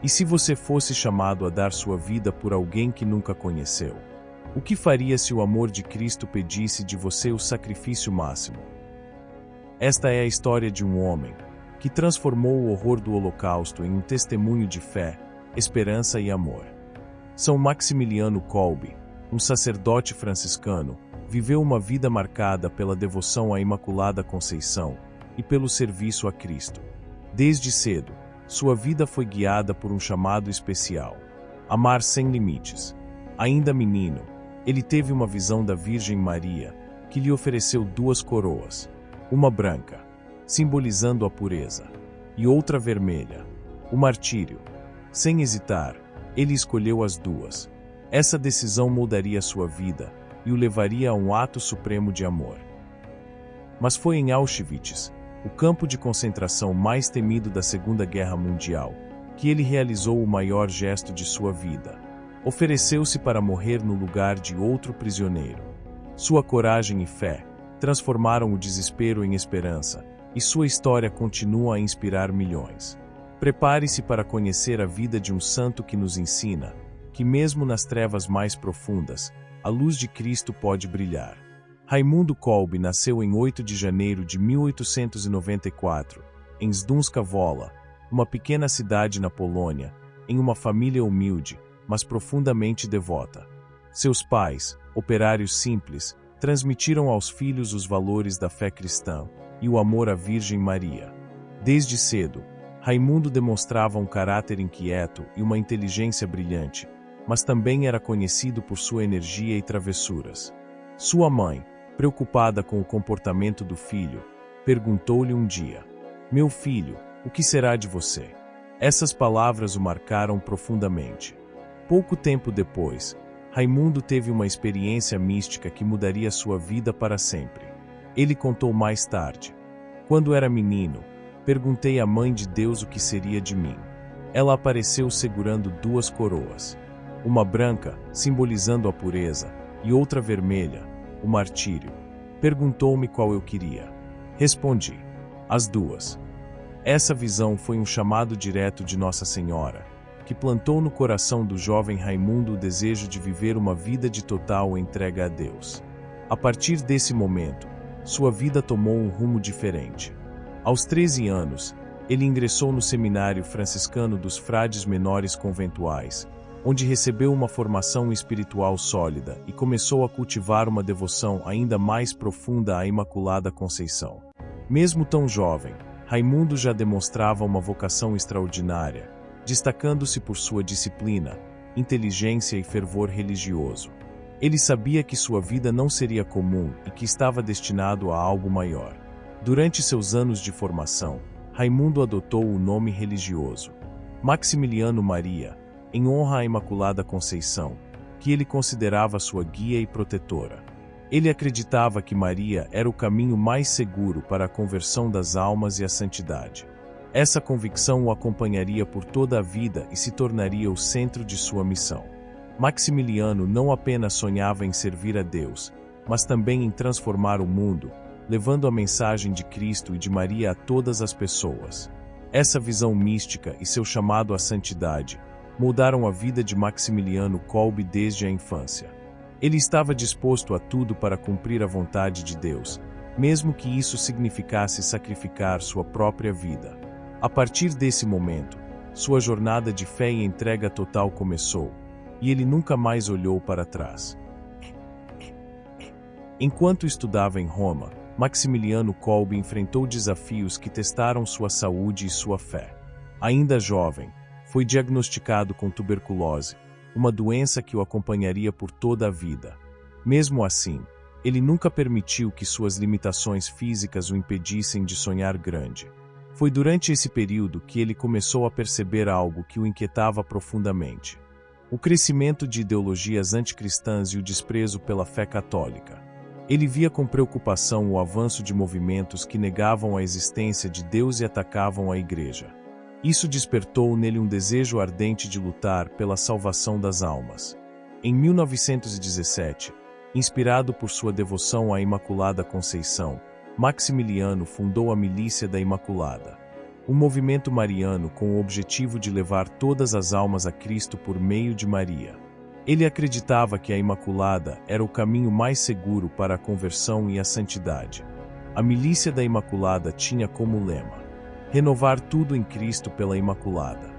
E se você fosse chamado a dar sua vida por alguém que nunca conheceu? O que faria se o amor de Cristo pedisse de você o sacrifício máximo? Esta é a história de um homem que transformou o horror do Holocausto em um testemunho de fé, esperança e amor. São Maximiliano Kolbe, um sacerdote franciscano, viveu uma vida marcada pela devoção à Imaculada Conceição e pelo serviço a Cristo. Desde cedo, sua vida foi guiada por um chamado especial: amar sem limites. Ainda menino, ele teve uma visão da Virgem Maria, que lhe ofereceu 2 coroas, uma branca, simbolizando a pureza, e outra vermelha, o martírio. Sem hesitar, ele escolheu as 2. Essa decisão moldaria sua vida e o levaria a um ato supremo de amor. Mas foi em Auschwitz, o campo de concentração mais temido da Segunda Guerra Mundial, que ele realizou o maior gesto de sua vida. Ofereceu-se para morrer no lugar de outro prisioneiro. Sua coragem e fé transformaram o desespero em esperança, e sua história continua a inspirar milhões. Prepare-se para conhecer a vida de um santo que nos ensina que, mesmo nas trevas mais profundas, a luz de Cristo pode brilhar. Raimundo Kolbe nasceu em 8 de janeiro de 1894, em Zdunska Wola, uma pequena cidade na Polônia, em uma família humilde, mas profundamente devota. Seus pais, operários simples, transmitiram aos filhos os valores da fé cristã e o amor à Virgem Maria. Desde cedo, Raimundo demonstrava um caráter inquieto e uma inteligência brilhante, mas também era conhecido por sua energia e travessuras. Sua mãe, preocupada com o comportamento do filho, perguntou-lhe um dia: "Meu filho, o que será de você?" Essas palavras o marcaram profundamente. Pouco tempo depois, Raimundo teve uma experiência mística que mudaria sua vida para sempre. Ele contou mais tarde: "Quando era menino, perguntei à Mãe de Deus o que seria de mim. Ela apareceu segurando 2 coroas. Uma branca, simbolizando a pureza, e outra vermelha, o martírio. Perguntou-me qual eu queria. Respondi: as 2. Essa visão foi um chamado direto de Nossa Senhora, que plantou no coração do jovem Raimundo o desejo de viver uma vida de total entrega a Deus. A partir desse momento, sua vida tomou um rumo diferente. Aos 13 anos, ele ingressou no seminário franciscano dos Frades Menores Conventuais, onde recebeu uma formação espiritual sólida e começou a cultivar uma devoção ainda mais profunda à Imaculada Conceição. Mesmo tão jovem, Raimundo já demonstrava uma vocação extraordinária, destacando-se por sua disciplina, inteligência e fervor religioso. Ele sabia que sua vida não seria comum e que estava destinado a algo maior. Durante seus anos de formação, Raimundo adotou o nome religioso Maximiliano Maria, em honra à Imaculada Conceição, que ele considerava sua guia e protetora. Ele acreditava que Maria era o caminho mais seguro para a conversão das almas e a santidade. Essa convicção o acompanharia por toda a vida e se tornaria o centro de sua missão. Maximiliano não apenas sonhava em servir a Deus, mas também em transformar o mundo, levando a mensagem de Cristo e de Maria a todas as pessoas. Essa visão mística e seu chamado à santidade moldaram a vida de Maximiliano Kolbe desde a infância. Ele estava disposto a tudo para cumprir a vontade de Deus, mesmo que isso significasse sacrificar sua própria vida. A partir desse momento, sua jornada de fé e entrega total começou, e ele nunca mais olhou para trás. Enquanto estudava em Roma, Maximiliano Kolbe enfrentou desafios que testaram sua saúde e sua fé. Ainda jovem, foi diagnosticado com tuberculose, uma doença que o acompanharia por toda a vida. Mesmo assim, ele nunca permitiu que suas limitações físicas o impedissem de sonhar grande. Foi durante esse período que ele começou a perceber algo que o inquietava profundamente: o crescimento de ideologias anticristãs e o desprezo pela fé católica. Ele via com preocupação o avanço de movimentos que negavam a existência de Deus e atacavam a Igreja. Isso despertou nele um desejo ardente de lutar pela salvação das almas. Em 1917, inspirado por sua devoção à Imaculada Conceição, Maximiliano fundou a Milícia da Imaculada. um movimento mariano com o objetivo de levar todas as almas a Cristo por meio de Maria. Ele acreditava que a Imaculada era o caminho mais seguro para a conversão e a santidade. A Milícia da Imaculada tinha como lema: renovar tudo em Cristo pela Imaculada.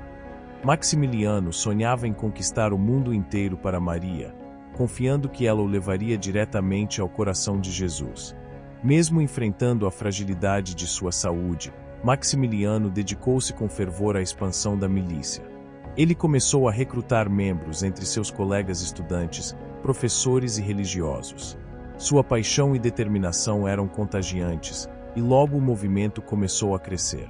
Maximiliano sonhava em conquistar o mundo inteiro para Maria, confiando que ela o levaria diretamente ao coração de Jesus. Mesmo enfrentando a fragilidade de sua saúde, Maximiliano dedicou-se com fervor à expansão da milícia. Ele começou a recrutar membros entre seus colegas estudantes, professores e religiosos. Sua paixão e determinação eram contagiantes, e logo o movimento começou a crescer.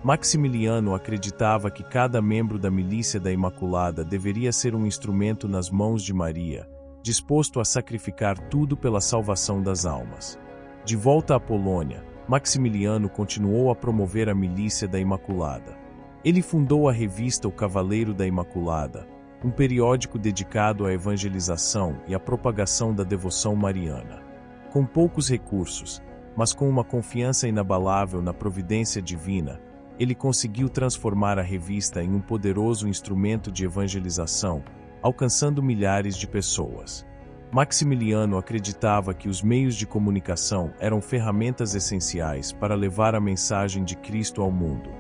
Maximiliano acreditava que cada membro da Milícia da Imaculada deveria ser um instrumento nas mãos de Maria, disposto a sacrificar tudo pela salvação das almas. De volta à Polônia, Maximiliano continuou a promover a Milícia da Imaculada. Ele fundou a revista O Cavaleiro da Imaculada, um periódico dedicado à evangelização e à propagação da devoção mariana. Com poucos recursos, mas com uma confiança inabalável na providência divina, ele conseguiu transformar a revista em um poderoso instrumento de evangelização, alcançando milhares de pessoas. Maximiliano acreditava que os meios de comunicação eram ferramentas essenciais para levar a mensagem de Cristo ao mundo.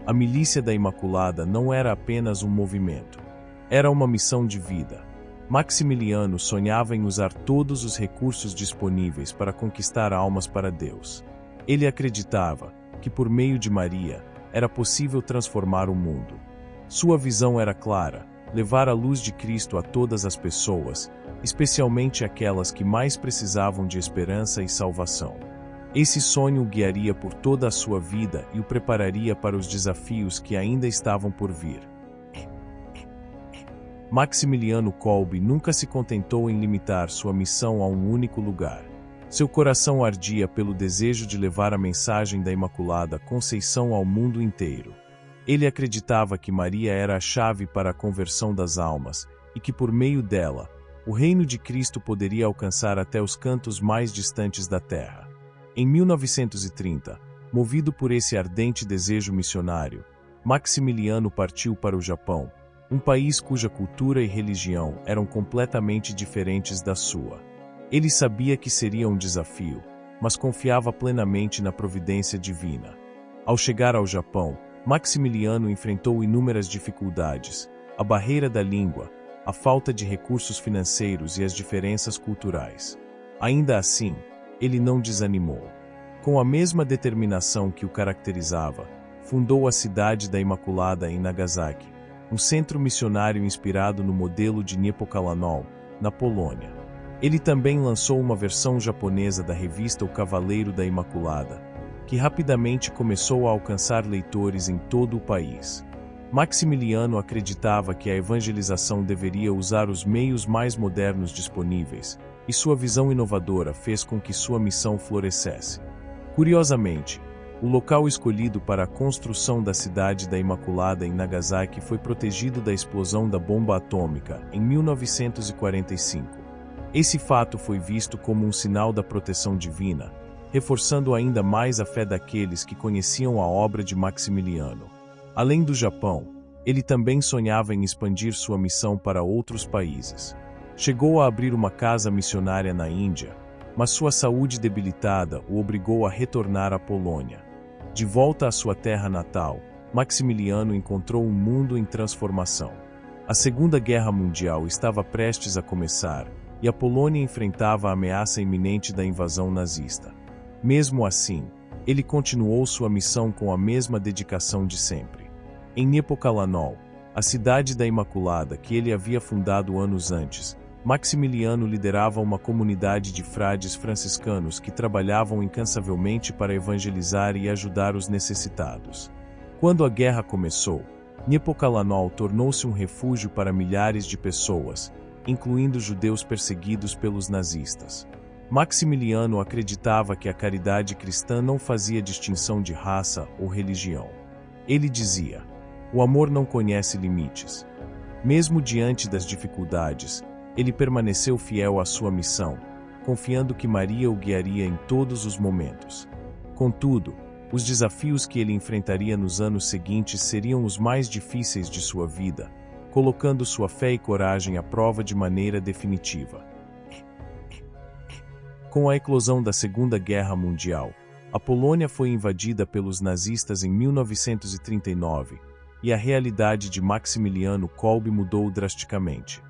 A Milícia da Imaculada não era apenas um movimento. Era uma missão de vida. Maximiliano sonhava em usar todos os recursos disponíveis para conquistar almas para Deus. Ele acreditava que, por meio de Maria, era possível transformar o mundo. Sua visão era clara: levar a luz de Cristo a todas as pessoas, especialmente aquelas que mais precisavam de esperança e salvação. Esse sonho o guiaria por toda a sua vida e o prepararia para os desafios que ainda estavam por vir. Maximiliano Kolbe nunca se contentou em limitar sua missão a um único lugar. Seu coração ardia pelo desejo de levar a mensagem da Imaculada Conceição ao mundo inteiro. Ele acreditava que Maria era a chave para a conversão das almas e que, por meio dela, o reino de Cristo poderia alcançar até os cantos mais distantes da terra. Em 1930, movido por esse ardente desejo missionário, Maximiliano partiu para o Japão, um país cuja cultura e religião eram completamente diferentes da sua. Ele sabia que seria um desafio, mas confiava plenamente na providência divina. Ao chegar ao Japão, Maximiliano enfrentou inúmeras dificuldades: a barreira da língua, a falta de recursos financeiros e as diferenças culturais. Ainda assim, ele não desanimou. Com a mesma determinação que o caracterizava, fundou a cidade da Imaculada em Nagasaki, um centro missionário inspirado no modelo de Niepokalanów, na Polônia. Ele também lançou uma versão japonesa da revista O Cavaleiro da Imaculada, que rapidamente começou a alcançar leitores em todo o país. Maximiliano acreditava que a evangelização deveria usar os meios mais modernos disponíveis, e sua visão inovadora fez com que sua missão florescesse. Curiosamente, o local escolhido para a construção da cidade da Imaculada em Nagasaki foi protegido da explosão da bomba atômica em 1945. Esse fato foi visto como um sinal da proteção divina, reforçando ainda mais a fé daqueles que conheciam a obra de Maximiliano. Além do Japão, ele também sonhava em expandir sua missão para outros países. Chegou a abrir uma casa missionária na Índia, mas sua saúde debilitada o obrigou a retornar à Polônia. De volta à sua terra natal, Maximiliano encontrou um mundo em transformação. A Segunda Guerra Mundial estava prestes a começar, e a Polônia enfrentava a ameaça iminente da invasão nazista. Mesmo assim, ele continuou sua missão com a mesma dedicação de sempre. Em Niepokalanów, a cidade da Imaculada que ele havia fundado anos antes, Maximiliano liderava uma comunidade de frades franciscanos que trabalhavam incansavelmente para evangelizar e ajudar os necessitados. Quando a guerra começou, Niepokalanów tornou-se um refúgio para milhares de pessoas, incluindo judeus perseguidos pelos nazistas. Maximiliano acreditava que a caridade cristã não fazia distinção de raça ou religião. Ele dizia: "O amor não conhece limites." Mesmo diante das dificuldades, ele permaneceu fiel à sua missão, confiando que Maria o guiaria em todos os momentos. Contudo, Os desafios que ele enfrentaria nos anos seguintes seriam os mais difíceis de sua vida, colocando sua fé e coragem à prova de maneira definitiva. Com a eclosão da Segunda Guerra Mundial, a Polônia foi invadida pelos nazistas em 1939, e a realidade de Maximiliano Kolbe mudou drasticamente.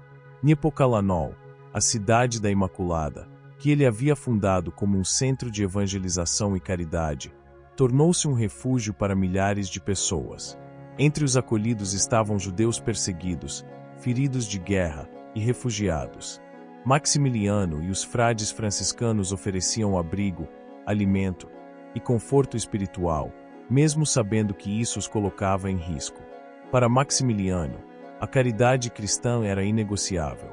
Niepokalanów, a cidade da Imaculada, que ele havia fundado como um centro de evangelização e caridade, tornou-se um refúgio para milhares de pessoas. Entre os acolhidos estavam judeus perseguidos, feridos de guerra e refugiados. Maximiliano e os frades franciscanos ofereciam abrigo, alimento e conforto espiritual, mesmo sabendo que isso os colocava em risco. Para Maximiliano, a caridade cristã era inegociável.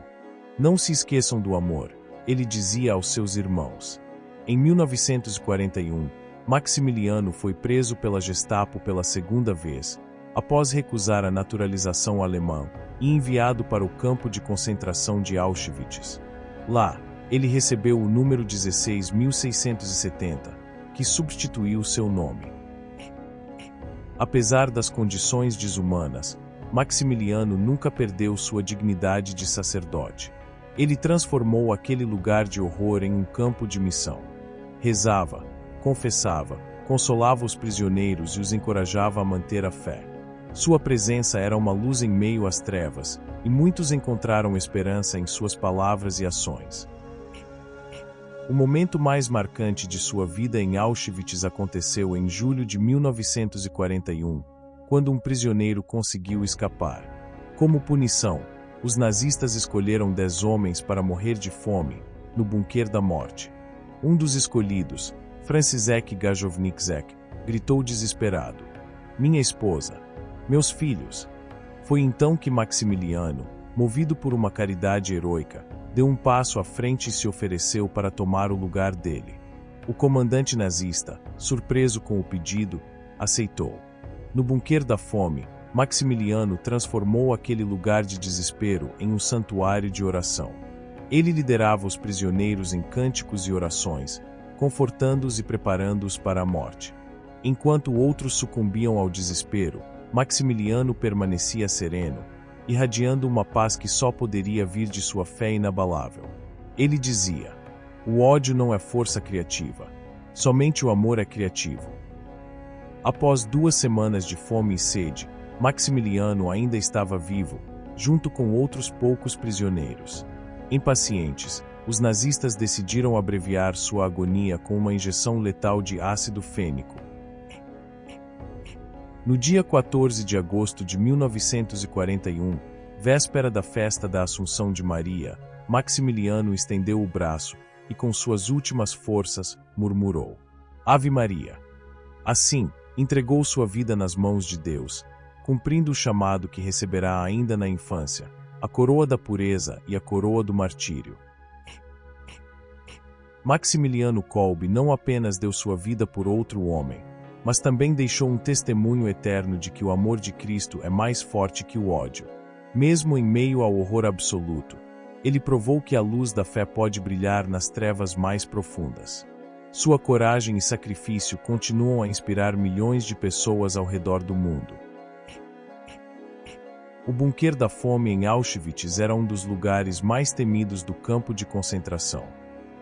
Não se esqueçam do amor, ele dizia aos seus irmãos. Em 1941, Maximiliano foi preso pela Gestapo pela segunda vez, após recusar a naturalização alemã, e enviado para o campo de concentração de Auschwitz. Lá, ele recebeu o número 16.670, que substituiu seu nome. Apesar das condições desumanas, Maximiliano nunca perdeu sua dignidade de sacerdote. Ele transformou aquele lugar de horror em um campo de missão. Rezava, confessava, consolava os prisioneiros e os encorajava a manter a fé. Sua presença era uma luz em meio às trevas, e muitos encontraram esperança em suas palavras e ações. O momento mais marcante de sua vida em Auschwitz aconteceu em julho de 1941, quando um prisioneiro conseguiu escapar. Como punição, os nazistas escolheram 10 homens para morrer de fome, no bunker da morte. Um dos escolhidos, Franciszek Gajowniczek, gritou desesperado: "Minha esposa! Meus filhos!" Foi então que Maximiliano, movido por uma caridade heroica, deu um passo à frente e se ofereceu para tomar o lugar dele. O comandante nazista, surpreso com o pedido, aceitou. No bunker da fome, Maximiliano transformou aquele lugar de desespero em um santuário de oração. Ele liderava os prisioneiros em cânticos e orações, confortando-os e preparando-os para a morte. Enquanto outros sucumbiam ao desespero, Maximiliano permanecia sereno, irradiando uma paz que só poderia vir de sua fé inabalável. Ele dizia: "O ódio não é força criativa. Somente o amor é criativo." Após 2 semanas de fome e sede, Maximiliano ainda estava vivo, junto com outros poucos prisioneiros. Impacientes, os nazistas decidiram abreviar sua agonia com uma injeção letal de ácido fênico. No dia 14 de agosto de 1941, véspera da festa da Assunção de Maria, Maximiliano estendeu o braço e, com suas últimas forças, murmurou: "Ave Maria." Assim, entregou sua vida nas mãos de Deus, cumprindo o chamado que receberá ainda na infância, a coroa da pureza e a coroa do martírio. Maximiliano Kolbe não apenas deu sua vida por outro homem, mas também deixou um testemunho eterno de que o amor de Cristo é mais forte que o ódio. Mesmo em meio ao horror absoluto, ele provou que a luz da fé pode brilhar nas trevas mais profundas. Sua coragem e sacrifício continuam a inspirar milhões de pessoas ao redor do mundo. O bunker da fome em Auschwitz era um dos lugares mais temidos do campo de concentração.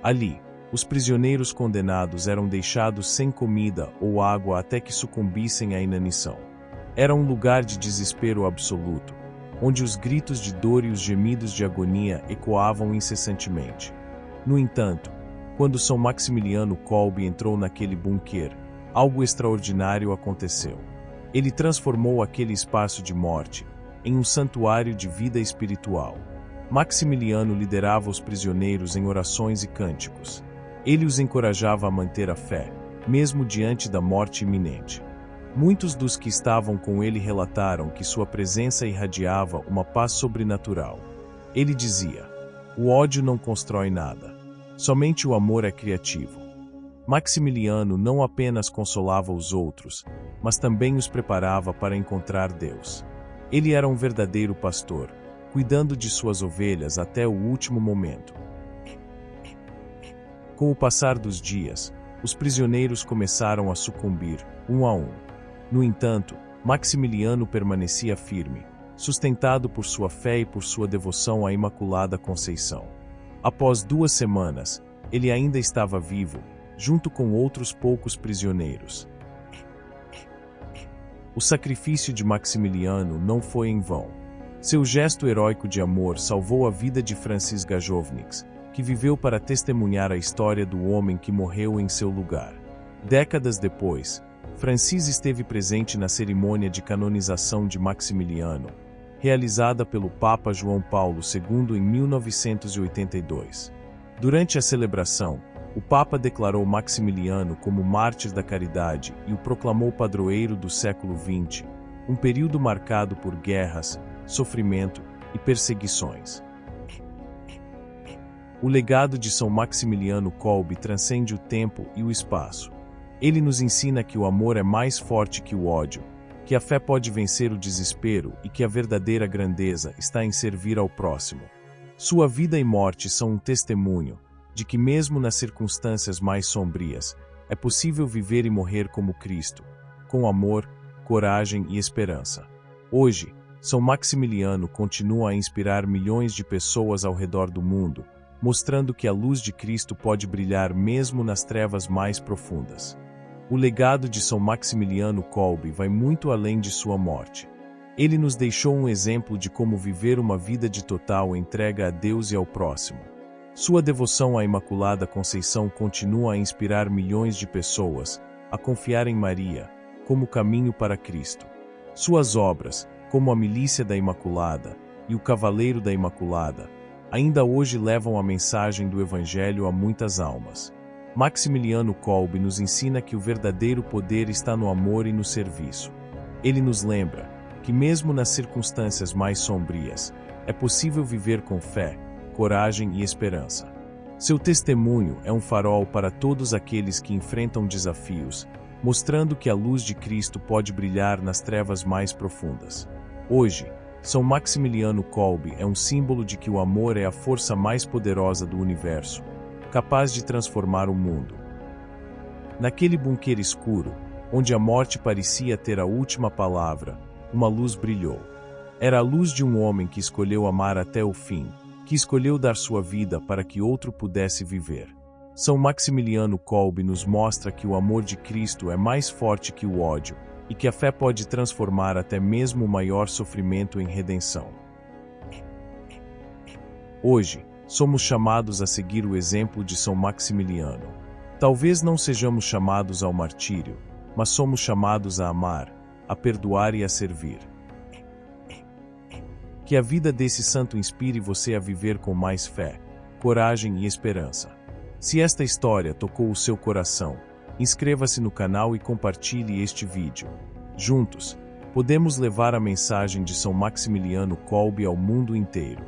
Ali, os prisioneiros condenados eram deixados sem comida ou água até que sucumbissem à inanição. Era um lugar de desespero absoluto, onde os gritos de dor e os gemidos de agonia ecoavam incessantemente. No entanto, quando São Maximiliano Kolbe entrou naquele bunker, algo extraordinário aconteceu. Ele transformou aquele espaço de morte em um santuário de vida espiritual. Maximiliano liderava os prisioneiros em orações e cânticos. Ele os encorajava a manter a fé, mesmo diante da morte iminente. Muitos dos que estavam com ele relataram que sua presença irradiava uma paz sobrenatural. Ele dizia: "O ódio não constrói nada. Somente o amor é criativo." Maximiliano não apenas consolava os outros, mas também os preparava para encontrar Deus. Ele era um verdadeiro pastor, cuidando de suas ovelhas até o último momento. Com o passar dos dias, os prisioneiros começaram a sucumbir, um a um. No entanto, Maximiliano permanecia firme, sustentado por sua fé e por sua devoção à Imaculada Conceição. Após 2 semanas, ele ainda estava vivo, junto com outros poucos prisioneiros. O sacrifício de Maximiliano não foi em vão. Seu gesto heróico de amor salvou a vida de Francis Gajowniks, que viveu para testemunhar a história do homem que morreu em seu lugar. Décadas depois, Francis esteve presente na cerimônia de canonização de Maximiliano, realizada pelo Papa João Paulo II em 1982. Durante a celebração, o Papa declarou Maximiliano como mártir da caridade e o proclamou padroeiro do século XX, um período marcado por guerras, sofrimento e perseguições. O legado de São Maximiliano Kolbe transcende o tempo e o espaço. Ele nos ensina que o amor é mais forte que o ódio, que a fé pode vencer o desespero e que a verdadeira grandeza está em servir ao próximo. Sua vida e morte são um testemunho de que mesmo nas circunstâncias mais sombrias, é possível viver e morrer como Cristo, com amor, coragem e esperança. Hoje, São Maximiliano continua a inspirar milhões de pessoas ao redor do mundo, mostrando que a luz de Cristo pode brilhar mesmo nas trevas mais profundas. O legado de São Maximiliano Kolbe vai muito além de sua morte. Ele nos deixou um exemplo de como viver uma vida de total entrega a Deus e ao próximo. Sua devoção à Imaculada Conceição continua a inspirar milhões de pessoas a confiar em Maria como caminho para Cristo. Suas obras, como a Milícia da Imaculada e o Cavaleiro da Imaculada, ainda hoje levam a mensagem do Evangelho a muitas almas. Maximiliano Kolbe nos ensina que o verdadeiro poder está no amor e no serviço. Ele nos lembra que mesmo nas circunstâncias mais sombrias, é possível viver com fé, coragem e esperança. Seu testemunho é um farol para todos aqueles que enfrentam desafios, mostrando que a luz de Cristo pode brilhar nas trevas mais profundas. Hoje, São Maximiliano Kolbe é um símbolo de que o amor é a força mais poderosa do universo, capaz de transformar o mundo. Naquele bunker escuro, onde a morte parecia ter a última palavra, uma luz brilhou. Era a luz de um homem que escolheu amar até o fim, que escolheu dar sua vida para que outro pudesse viver. São Maximiliano Kolbe nos mostra que o amor de Cristo é mais forte que o ódio, e que a fé pode transformar até mesmo o maior sofrimento em redenção. Hoje, somos chamados a seguir o exemplo de São Maximiliano. Talvez não sejamos chamados ao martírio, mas somos chamados a amar, a perdoar e a servir. Que a vida desse santo inspire você a viver com mais fé, coragem e esperança. Se esta história tocou o seu coração, inscreva-se no canal e compartilhe este vídeo. Juntos, podemos levar a mensagem de São Maximiliano Kolbe ao mundo inteiro.